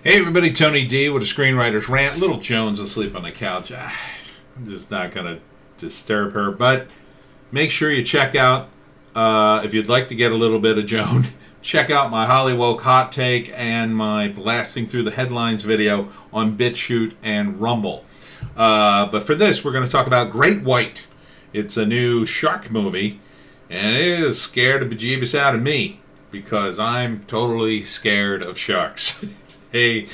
Hey everybody, Tony D with a Screenwriter's Rant. Little Joan's asleep on the couch. I'm just not going to disturb her, but make sure you check out, if you'd like to get a little bit of Joan, check out my Hollywoke hot take and my blasting through the headlines video on Bitchute and Rumble. But for this, we're going to talk about Great White. It's a new shark movie, and it is scared the bejeebus out of me because I'm totally scared of sharks. Hey,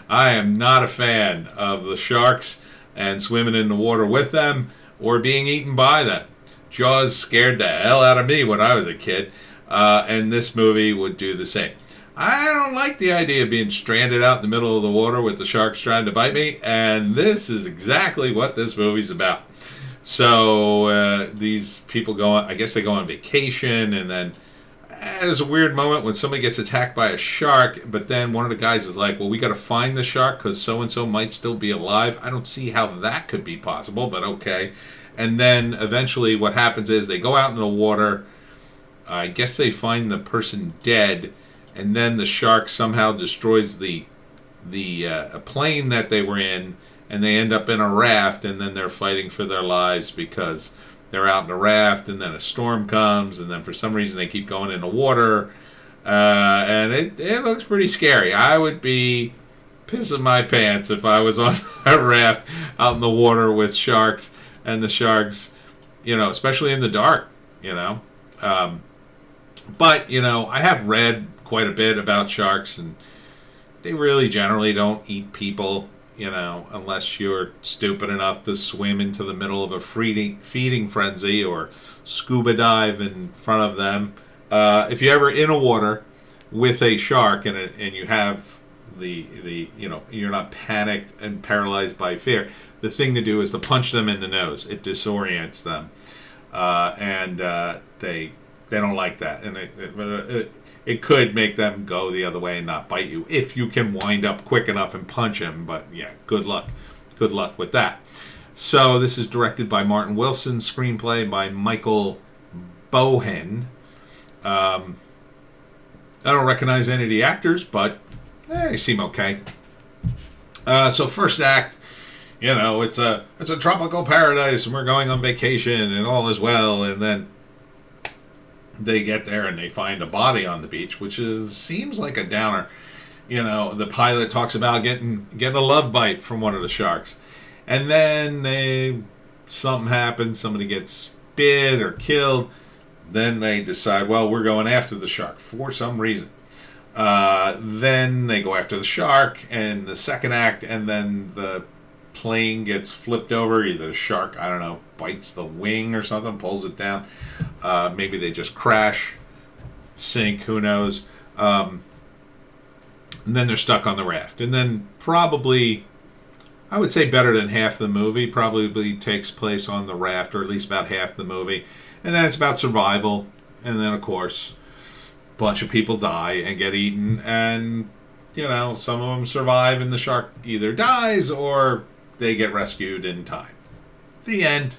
I am not a fan of the sharks and swimming in the water with them or being eaten by them. Jaws scared the hell out of me when I was a kid, and this movie would do the same. I don't like the idea of being stranded out in the middle of the water with the sharks trying to bite me, and this is exactly what this movie's about. So these people I guess they go on vacation, and then there's a weird moment when somebody gets attacked by a shark, but then one of the guys is like, well, we got to find the shark because so-and-so might still be alive. I don't see how that could be possible, but okay. And then eventually what happens is they go out in the water. I guess they find the person dead, and then the shark somehow destroys the plane that they were in, and they end up in a raft, and then they're fighting for their lives because they're out in a raft, and then a storm comes, and then for some reason they keep going in the water, and it looks pretty scary. I would be pissing my pants if I was on a raft out in the water with sharks, and the sharks, especially in the dark, But, I have read quite a bit about sharks, and they really generally don't eat people, unless you're stupid enough to swim into the middle of a feeding frenzy or scuba dive in front of them. If you're ever in a water with a shark and you have you're not panicked and paralyzed by fear, the thing to do is to punch them in the nose. It disorients them, and they don't like that, and it could make them go the other way and not bite you if you can wind up quick enough and punch him. But yeah, good luck. Good luck with that. So this is directed by Martin Wilson, screenplay by Michael Bohen. I don't recognize any of the actors, but they seem okay. So first act, it's a tropical paradise, and we're going on vacation, and all is well, and then they get there and they find a body on the beach, which seems like a downer. The pilot talks about getting a love bite from one of the sharks, and then something happens. Somebody gets bit or killed. Then they decide, well, we're going after the shark for some reason. Then they go after the shark in the second act, and then the plane gets flipped over. Either the shark, I don't know, bites the wing or something, pulls it down. Maybe they just crash, sink, who knows. And then they're stuck on the raft. And then probably, I would say better than half the movie probably takes place on the raft, or at least about half the movie. And then it's about survival. And then, of course, a bunch of people die and get eaten. And, some of them survive and the shark either dies or they get rescued in time. The end.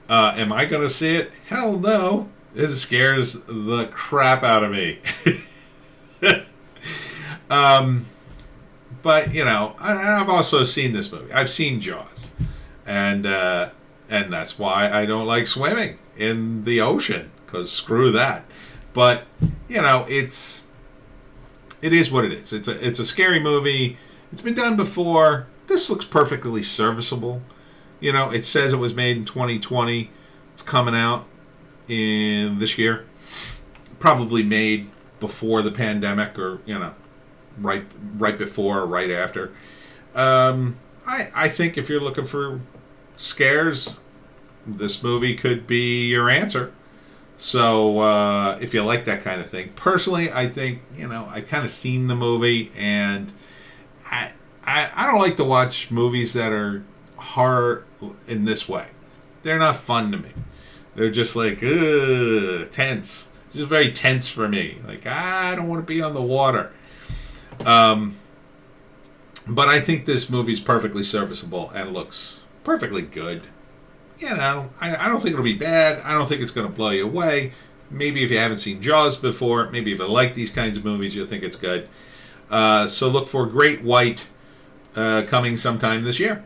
Am I going to see it? Hell no. It scares the crap out of me. But, I've also seen this movie. I've seen Jaws. And that's why I don't like swimming in the ocean, because screw that. But, it is what it is. It's a scary movie. It's been done before. This looks perfectly serviceable. It says it was made in 2020. It's coming out in this year. Probably made before the pandemic, or right before or right after. I think if you're looking for scares, this movie could be your answer. So if you like that kind of thing, personally, I think I kind of seen the movie, and I don't like to watch movies that are horror in this way. They're not fun to me. They're just like, tense. It's just very tense for me. Like, I don't want to be on the water. But I think this movie's perfectly serviceable and looks perfectly good. I don't think it'll be bad. I don't think it's going to blow you away. Maybe if you haven't seen Jaws before, maybe if you like these kinds of movies, you'll think it's good. So look for Great White coming sometime this year.